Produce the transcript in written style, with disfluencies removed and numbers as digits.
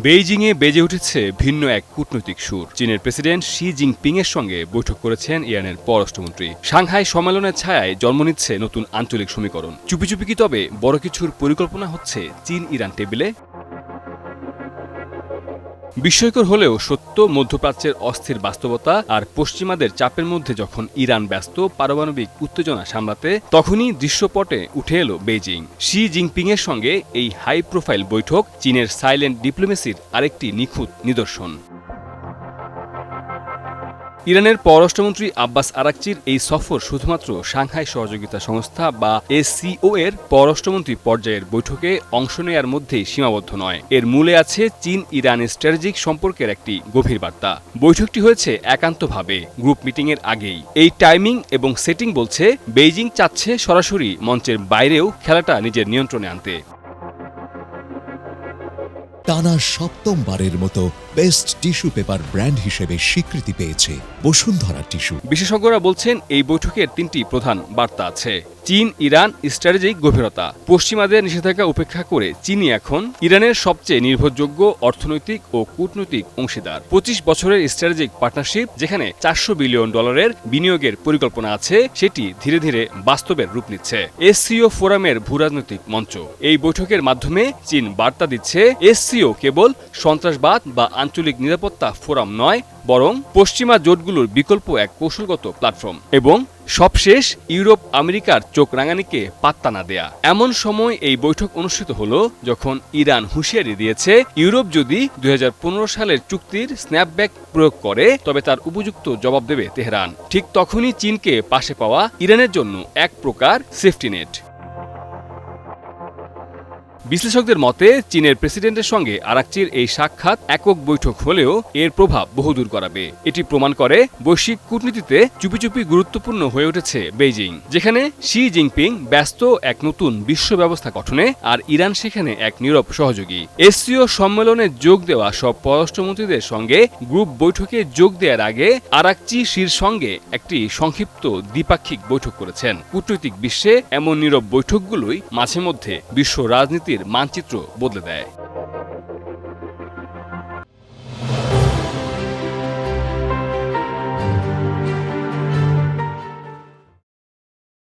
বেইজিংয়ে বেজে উঠেছে ভিন্ন এক কূটনৈতিক সুর। চীনের প্রেসিডেন্ট শি জিনপিং এর সঙ্গে বৈঠক করেছেন ইরানের পররাষ্ট্রমন্ত্রী। সাংহাই সম্মেলনের ছায়ায় জন্ম নিচ্ছে নতুন আঞ্চলিক সমীকরণ। চুপি চুপি কি তবে বড় কিছুর পরিকল্পনা হচ্ছে চীন ইরান টেবিলে? বিস্ময়কর হলেও সত্য, মধ্যপ্রাচ্যের অস্থির বাস্তবতা আর পশ্চিমাদের চাপের মধ্যে যখন ইরান ব্যস্ত পারমাণবিক উত্তেজনা সামলাতে, তখনই দৃশ্যপটে উঠে এলো বেইজিং। শি জিনপিং এর সঙ্গে এই হাই প্রোফাইল বৈঠক চীনের সাইলেন্ট ডিপ্লোমেসির আরেকটি নিখুঁত নিদর্শন। ইরানের পররাষ্ট্রমন্ত্রী আব্বাস আরাকচির এই সফর শুধুমাত্র সাংহাই সহযোগিতা সংস্থা বা এসসিও এর পররাষ্ট্রমন্ত্রী পর্যায়ের বৈঠকে অংশ নেয়ার মধ্যেই সীমাবদ্ধ নয়। এর মূলে আছে চীন ইরান স্ট্র্যাটেজিক সম্পর্কের একটি গভীর বার্তা। বৈঠকটি হয়েছে একান্তভাবে, গ্রুপ মিটিংয়ের আগেই। এই টাইমিং এবং সেটিং বলছে বেইজিং চাচ্ছে সরাসরি মঞ্চের বাইরেও খেলাটা নিজের নিয়ন্ত্রণে আনতে। টানা সপ্তমবারের মতো বেস্ট টিস্যু পেপার ব্র্যান্ড হিসেবে স্বীকৃতি পেয়েছে বসুন্ধরা টিস্যু। বিশেষজ্ঞরা বলছেন এই বৈঠকের তিনটি প্রধান বার্তা আছে। চীন ইরান স্ট্র্যাটেজিক গভীরতা। পশ্চিমাদের নিষেধাজ্ঞা উপেক্ষা করে চীনই এখন ইরানের সবচেয়ে নির্ভরযোগ্য অর্থনৈতিক ও কূটনৈতিক অংশীদার। 25 বছরের স্ট্র্যাটেজিক পার্টনারশিপ, যেখানে $400 বিলিয়ন বিনিয়োগের পরিকল্পনা আছে, সেটি ধীরে ধীরে বাস্তবের রূপ নিচ্ছে। এসসিও ফোরামের ভূরাজনৈতিক মঞ্চ। এই বৈঠকের মাধ্যমে চীন বার্তা দিচ্ছে এসসিও কেবল সন্ত্রাসবাদ বা আঞ্চলিক নিরাপত্তা ফোরাম নয়, বরং পশ্চিমা জোটগুলোর বিকল্প এক কৌশলগত প্ল্যাটফর্ম। এবং সবশেষ, ইউরোপ আমেরিকার চোখ রাঙানিকে পাত্তা না দেয়া। এমন সময় এই বৈঠক অনুষ্ঠিত হলো যখন ইরান হুঁশিয়ারি দিয়েছে ইউরোপ যদি 2015 সালের চুক্তির স্ন্যাপব্যাক প্রয়োগ করে তবে তার উপযুক্ত জবাব দেবে তেহরান। ঠিক তখনই চীনকে পাশে পাওয়া ইরানের জন্য এক প্রকার সেফটি নেট। বিশ্লেষকদের মতে চীনের প্রেসিডেন্টের সঙ্গে আরাকচির এই সাক্ষাৎ একক বৈঠক হলেও এর প্রভাব বহুদূর গড়াবে। এটি প্রমাণ করে বৈশ্বিক কূটনীতিতে চুপি চুপি গুরুত্বপূর্ণ হয়ে উঠেছে বেইজিং, যেখানে শি জিনপিং ব্যস্ত এক নতুন বিশ্ব ব্যবস্থা গঠনে আর ইরান সেখানে এক নীরব সহযোগী। এসসিও সম্মেলনে যোগ দেওয়া সব পররাষ্ট্রমন্ত্রীদের সঙ্গে গ্রুপ বৈঠকে যোগ দেওয়ার আগে আরাকচি শির সঙ্গে একটি সংক্ষিপ্ত দ্বিপাক্ষিক বৈঠক করেছেন। কূটনৈতিক বিশ্বে এমন নীরব বৈঠকগুলোই মাঝে মধ্যে বিশ্ব রাজনীতির মানচিত্র বদলে দেয়।